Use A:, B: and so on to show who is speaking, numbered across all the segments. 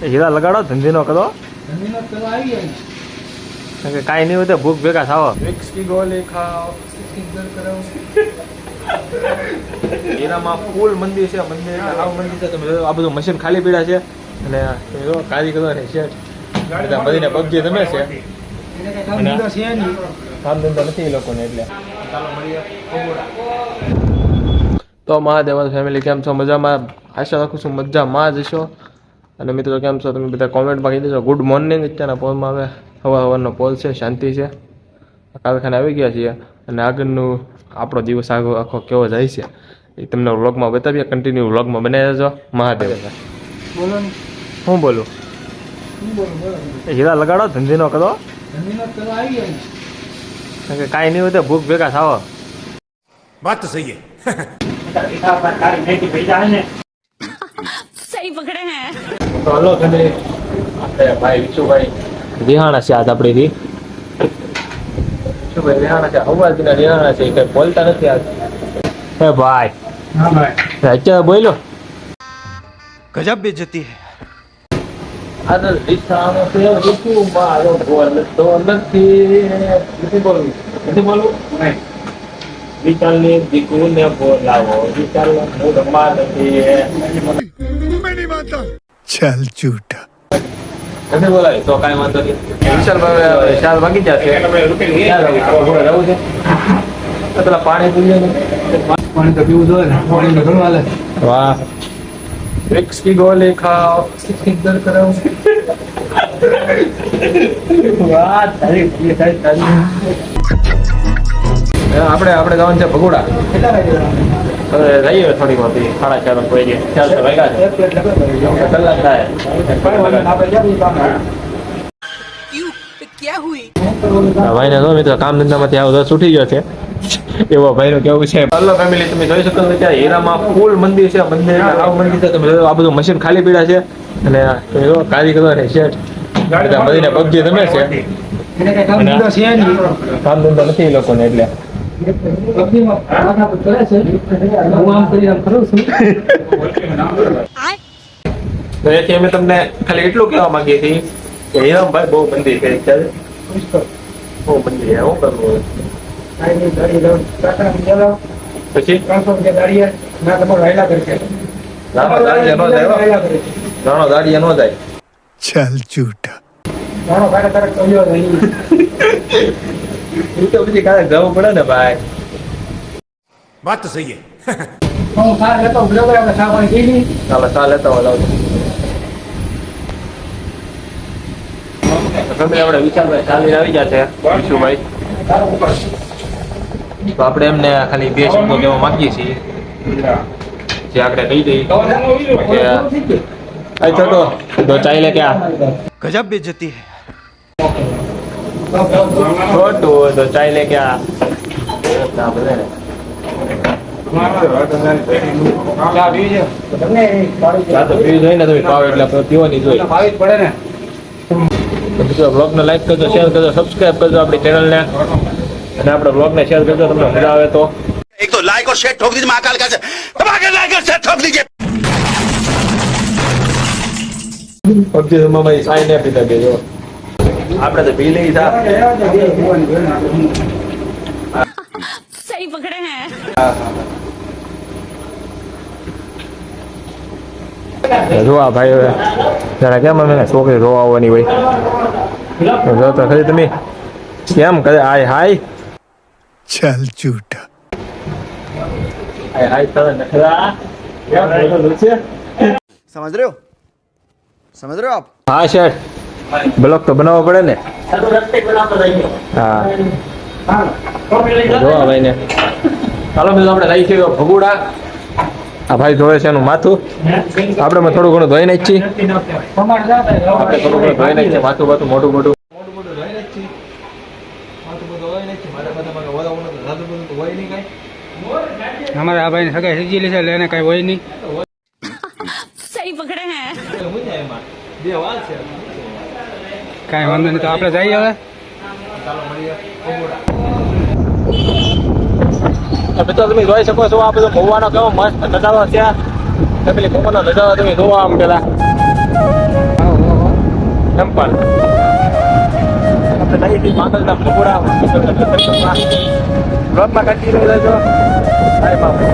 A: હીરા લગાડો, ધંધી નો કરો. કાંઈ નહીં હોય તો ભૂખ ભેગા થાવ. હીરામાં ફૂલ મંદિર છે. મંદિર આવું મંદિર છે. તમે આ બધું મશીન ખાલી પીડા છે અને કારીગરો ને શેઠ બધા બધીને પગજી તમે છે. કામ ધંધો નથી એ લોકોને એટલે. ચાલો મળીએ. તો મહાદેવ ફેમિલી કેમ છો? મજામાં? આશા રાખું છું મજામાં જ છો. અને મિત્રો કેમ છો તમે બધા? કોમેન્ટમાં કહી દેજો. Good morning. અત્યારના પોલમાં હવે સવારનો પોલ છે. શાંતિ છે. કારખાને આવી ગયા છીએ અને આગળનું આપણો દિવસ આખો કેવો જાય છે એ તમને વ્લોગમાં બતાવીએ. કન્ટિન્યુ વ્લોગમાં બનાવી દેજો. મહાદેવ હું બોલું? હીરા લગાડો, ધંધી નો કરો. કાંઈ નહીં હોય તો ભૂખ ભેગા થાવ.
B: વાત તો સહી
C: सही पकड़े हैं.
A: તો હલો તમે આપણે ભાઈ વિશુભાઈ રિહાણા છે. આજ આપણે વિશુભાઈ રિહાણા છે. હવાજના રિહાણા છે. કઈ બોલતા નથી આજ. હે ભાઈ. હા ભાઈ. અત્યારે બોલો.
B: ગજબ બેઇज्जती है.
A: આદર રિહાણો છે. વિશુ મારો બોલતો નથી. નથી બોલવું. નથી બોલવું નહીં. વિચારને દીકુને બોલાવો. વિચાર મૂડમાં નથી.
B: चल झूठा.
A: નથી બોલાય તો કાંઈ વાંધો નહીં. વિશાલભાઈ 4 વાગી જશે. રહું છે તો પેલા પાણી પીએ.
D: પાણી તો પીવું જોઈએ ને. પાણી તો ઘણું હાલે.
A: વાહ. વિક્સ કી ગોલી ખાઓ. સિકંદર કરાવો. વાહ તારી તારી. આપણે જવાનું છે ભગોડા. હવે રહીએ થોડી વાર પછી 4:30 કોઈ દે. 4 વાગ્યા છે. કલાક થાય. ભાઈને જો મિત્રો કામ ધંધામાંથી આવો દસ ઉઠી ગયો છે. એવો ભાઈનું કેવું છે. હલો ફેમિલી, તમે જોઈ શકો છો ત્યાં હીરામાં ફૂલ મંદિર છે. મંદિર આવું મંદિર છે. તમે આ બધું મશીન ખાલી પીડા છે અને તમે જો કારીગરો ને શેઠ બધા બધીને પગજી તમે છે. કામ ધંધો નથી એ લોકોને એટલે. તો એથી અમે તમને ખાલી એટલું કહેવા માંગીએ છીએ કે હીરામભાઈ બહુ મંદિર છે. બહુ મંદિર શું કરવું પછી ઘણો દાડિયા નો જાય.
B: चल झूठा.
A: એ તો પછી કાંઈ જવું પડે ને ભાઈ.
B: बात तो सही है.
A: ચાલો ચા લેતા હોય આપણે વિશાલભાઈ ચાલીને આવી ગયા છે. વિશુભાઈ તો આપણે એમને ખાલી 2 શબ્દો કહેવા માંગીએ છીએ જે આપણે કહી દઈએ કે આ છોટો તો ચાલે ક્યાં
B: गजब बेइज्जती है.
A: છોટું તો ચાલે ક્યાં. ચા તો પીવી જોઈએ ને. તમે પાવ એટલે પીવાની જોઈએ. મિત્રો બ્લોગને લાઈક કરજો, શેર કરજો, સબસ્ક્રાઇબ કરજો આપણી ચેનલને અને આપણા બ્લોગને શેર કરજો. તમને મજા આવે તો
E: एक तो लाइक और शेयर ठोक दीजिए महाकाल का से दबा के लाइक और शेयर ठोक दीजिए.
A: પબજી રમવામાં સાઈ ને પીતા ગયો. આપણે તો પી લઈ તા.
C: सही पकड़े हैं.
A: જોવા ભાઈ હવે જરા કેમ અમે છોકરી જોવા આવવાની હોય જો તો ખરી તમે કેમ કરે. હાય હાય
B: चल झूठा.
A: હાય હાય તને નખરા કેમ બોલું છે.
E: समझ रहे हो आप.
A: હા શેઠ બ્લોક તો બનાવવો પડે ને. હા જોવા ભાઈ ને. ચાલો મિત્રો આપણે રહી છીએ ભગુડા. આ ભાઈ જોવે છે એનું માથું. આપણે થોડું ઘણું ધોઈ નાખીએ. આપણે થોડું ઘણું ધોઈ નાખીએ. માથું બાથું મોટું ધોઈ નાખીએ.
D: અમારે આ ભાઈ સગાઈ સજીલી છે. એને કઈ હોય નહીં.
C: सही पकड़े हैं.
D: કઈ વાંધો નહીં. તો આપણે જઈએ હવે.
A: મિત્રો તમે જોઈ શકો છો આ બધો ભગવાનો કેવો મસ્ત નજારો છે. ફેમિલી ભગવાનો નજારો તમે જોવા આમ પેલા ગોપાલ. આપણે જઈએ છીએ માંગલધામ ભગોડા. બ્લોગમાં કન્ટિન્યુ રહેજો. Bye bye.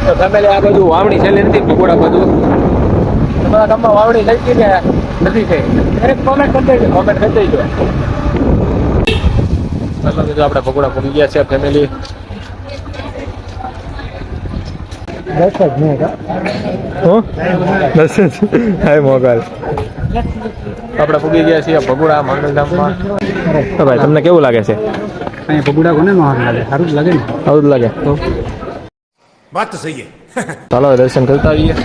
A: તો ફેમિલી આ બધું વાવણી છેલ્લી નથી ભગોડા બધું. તમારા ગામમાં વાવણી થઈ ગઈ કે નથી થઈ? એક કોમેન્ટ કરી દેજો. કોમેન્ટ કરી દેજો. આપણે ભગોડા પૂરી ગયા છે ફેમિલી. હાય મોગલ. આપણે પૂરી ગયા છીએ ભગોડા મંગલધામમાં. તો ભાઈ તમને કેવું લાગે છે?
D: અહીંયા પગુડા કોને નો હાથ લાગે? સારું જ લાગે ને.
A: આવું જ લાગે.
B: बात तो सही है.
A: ચાલો દર્શન કરતા આવીએ.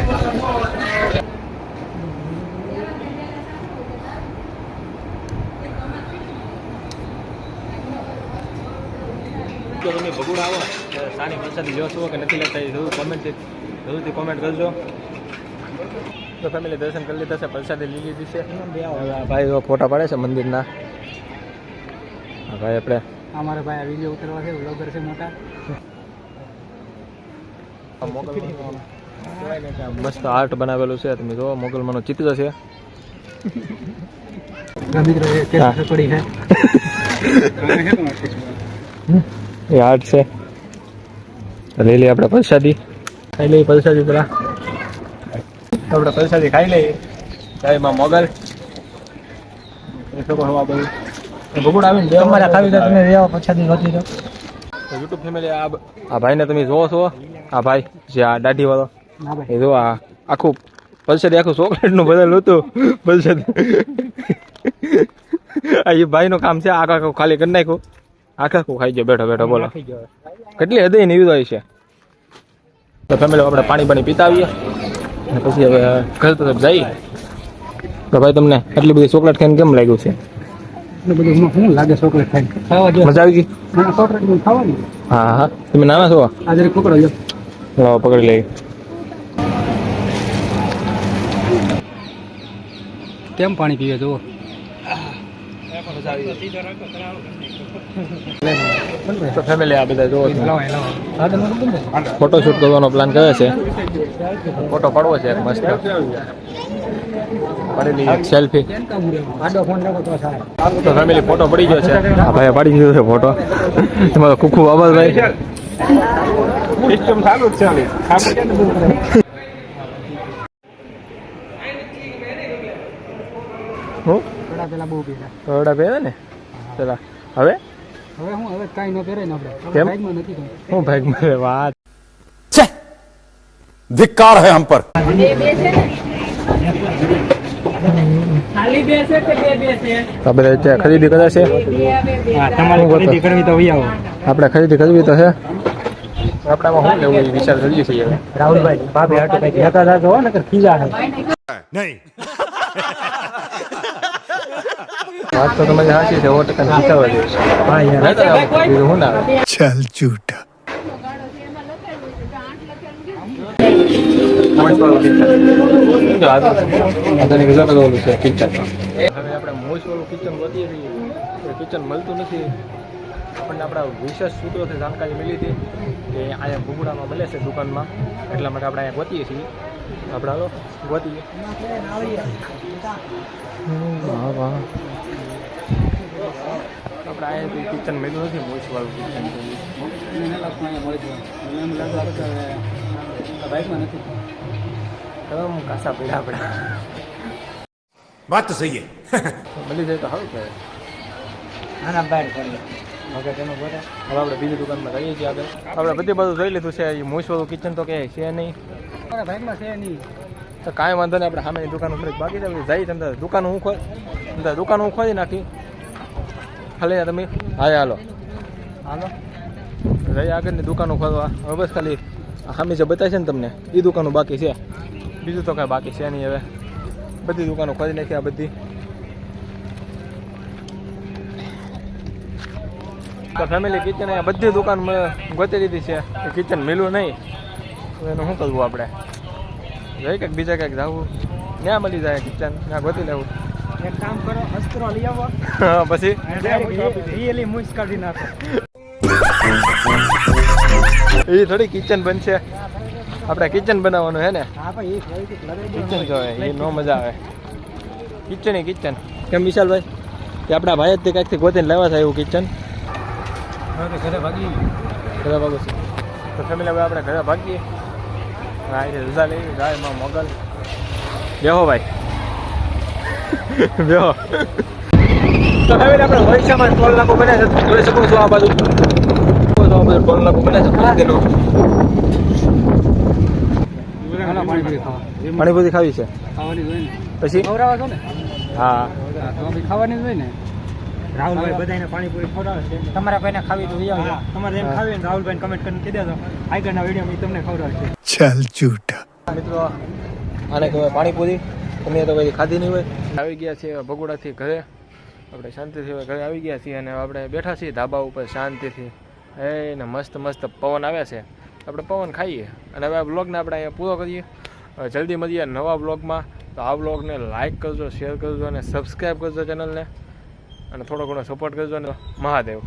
A: જો તમે ભગોડા આવો સારી પ્રસાદી લ્યો છો કે નથી લેતા એ જરૂરથી કોમેન્ટ કરજો. તો ફેમિલી દર્શન કરી લીધા છે, પ્રસાદી લઈ લીધી છે. ભાઈ ફોટા પાડે છે મંદિરના. ભાઈ આપણે
D: અમારા ભાઈ આ વિડીયો ઉતારવા છે, વ્લોગર છે મોટા.
A: મસ્ત આર્ટ બનાવેલું છે. તમે જો મોગલમાંનું ચિત્ર છે.
D: પડી છે
A: એ આર્ટ છે. લઈ લઈએ આપણે પ્રસાદી. ખાઈ લઈએ પ્રસાદી પેલા. આપણે પ્રસાદી ખાઈ લઈએ. ચાયમાં મોગલ ભગોડા આવીને અમારે ખાવી તો તમે રહેવા પ્રસાદી નહોતી. તો યુટ્યુબ ફેમિલી આ ભાઈને તમે જોવો છો. આ ભાઈ જે આ દાઢી વાળો એ જો આ આખું પ્રસાદી આખું ચોકલેટનું બદલ હતું પ્રસાદી. આ એ ભાઈનું કામ છે. આખું ખાલી કરી નાખ્યું. આખું ખાઈ ગયો બેઠો બેઠો. બોલો કેટલી હૃદય નિવિધ હોય છે. તો ફેમિલી આપણે પાણી પીતા આવીએ અને પછી હવે ઘર તરફ જઈએ. તો ભાઈ તમને આટલી બધી ચોકલેટ ખાઈને કેમ લાગ્યું છે?
D: બધું શું લાગે ચોકલેટ ખાઈને? ખાવા જો
A: મજા આવી ગઈ?
D: ચોકલેટ ખાવાની.
A: હા હા. તમે નાના છો?
D: આજે પકડો જો.
A: લાવો પકડી લઈએ.
D: કેમ પાણી પીવે જુઓ.
A: તો ફેમિલી આ બધા જોવો ફોટોશૂટ કરવાનો પ્લાન કરે છે. ફોટો પાડવો છે એક મસ્ત. પાડેલી સેલ્ફી. તો ફેમિલી ફોટો પડી ગયો છે. હા ભાઈ પાડી દીધો છે ફોટો. તમારો ખૂબ ખૂબ આભાર ભાઈ. સિસ્ટમ ચાલુ જ છે. હું
D: પેલા બહુ પીધા.
A: થોડા પહેરે ને પેલા. હવે
D: હવે હું હવે કાંઈ ન પહેરે ને આપણે.
A: કેમ?
D: બાઇકમાં નથી કાંઈ.
A: હું ભાઈ વાત
B: धिक्कार है हम पर.
A: આપણે ત્યાં ખરીદી કરે છે.
D: તમારે ખરીદી કરવી તો વહી આવો.
A: આપણે ખરીદી કરવી તો છે. આપણામાં શું લેવું એ વિચાર કરીએ છીએ હવે.
D: રાહુલભાઈ ભાભી હાટુ કઈ હતા હતા હો નકર ખીજા છે.
B: नहीं.
A: વાત તો તમારી સાચી છે. 100% વિચારવા જેવું છે.
D: હા યાર.
A: બીજું શું ના આવે.
B: चल झूठा.
A: કિચન મળતું નથી. આપણને આપણા વિશેષ સૂત્રોથી જાણકારી મળી હતી કે અહીંયા ભૂગુડામાં મળે છે દુકાનમાં. એટલા માટે આપણે અહીંયા ગોતીએ છીએ. આપણે હાલો ગોતીએ. આપણે અહીંયા કિચન મળ્યું નથી. મોસવાળું કિચન
D: બાઇકમાં નથી.
A: કાસા પડ્યા આપણે.
B: बात तो सही है.
A: મળી જાય તો સારું કહેવાય.
D: આના બહાર કરીએ.
A: હવે આપણે બીજી દુકાનમાં જઈએ છીએ આગળ. આપણે બધી બધું જોઈ લીધું છે. એ મોસવાળું કિચન તો ક્યાંય છે નહીં.
D: મારા બાઇકમાં છે નહીં.
A: તો કાંઈ વાંધો નહીં. આપણે સામેની દુકાન ઉપર બાકી જાય જઈએ. અંદર દુકાન હું ખોલી નાખી. ખાલી તમે હા હાલો જઈએ આગળની દુકાનો ખોલવા. હવે બસ ખાલી સામે જે બતાવે છે ને તમને એ દુકાનો બાકી છે. બીજું તો કાંઈ બાકી છે નહીં. હવે બધી દુકાનો ખોલી નાખી. આ બધી તો ફેમિલી કિચન અહીંયા બધી દુકાન ગોતી લીધી છે. એ કિચન મળ્યું નહીં. એનું શું કરવું આપણે? જઈ કંઈક બીજા કંઈક જવું. ત્યાં મળી જાય કિચન ત્યાં ગોતી લેવું.
D: એક કામ કરો, અસ્ત્રો લઈ આવો
A: હા પછી
D: અને ડાયરેક્ટ રિયલી મુસ કાઢી નાખો.
A: એ થોડી કિચન બનશે, આપણે કિચન બનાવવાનું હે ને.
D: હા ભાઈ એક લઈ લગાવી દો.
A: કિચન જોવે એ નો મજા આવે. કિચન એ કિચન કેમ વિશાલભાઈ કે આપણા ભાઈ જ તે કાંઈકથી ગોતીને લેવા થાય એવું કિચન.
D: હવે તો ઘરે ભાગી
A: ઘરે ભાગું છું તો ફેમિલી હવે આપણે ઘરે ભાગીએ. હા એ રજા લઈ જાય માં મોગલ બેહો ભાઈ બેહો. તો ફેમિલી આપણે ભવિષ્યમાં ટોલ નાકો બન્યા છે, જોઈ શકો છો આ બાજુ ટોલ નાકો બન્યા છે તેનો.
D: હાલો પાણીપુરી ખાવા.
A: પાણીપુરી ખાવી છે
D: ખાવાની જ હોય ને.
A: પછી
D: ખવડાવો છો ને?
A: હા
D: તો બી ખાવાની જ હોય ને. રાહુલભાઈ બધાને પાણીપુરી ખવડાવે છે. તમારા કોઈને ખાવી તો લઈ આવજો. તમારે જેમ ખાવી હોય ને રાહુલભાઈને કમેન્ટ કરીને કહી દેજો. આગળના વિડીયોમાં તમને ખવડાવશે.
B: चल झूठा
A: મિત્રો આને કહેવાય પાણીપુરી. તમે તો કઈ ખાધી નહીં હોય. આવી ગયા છીએ ભગોડાથી ઘરે, આપણે શાંતિથી હવે ઘરે આવી ગયા છીએ અને આપણે બેઠા છીએ ધાબા ઉપર શાંતિથી. ને મસ્ત મસ્ત પવન આવે છે, આપણે પવન ખાઈએ અને હવે આ બ્લોગને આપણે અહીંયા પૂરો કરીએ. હવે જલ્દી મળીએ નવા બ્લોગમાં. તો આ બ્લોગને લાઇક કરજો, શેર કરજો અને સબસ્ક્રાઈબ કરજો ચેનલને, અને થોડો ઘણો સપોર્ટ કરજો. અને મહાદેવ.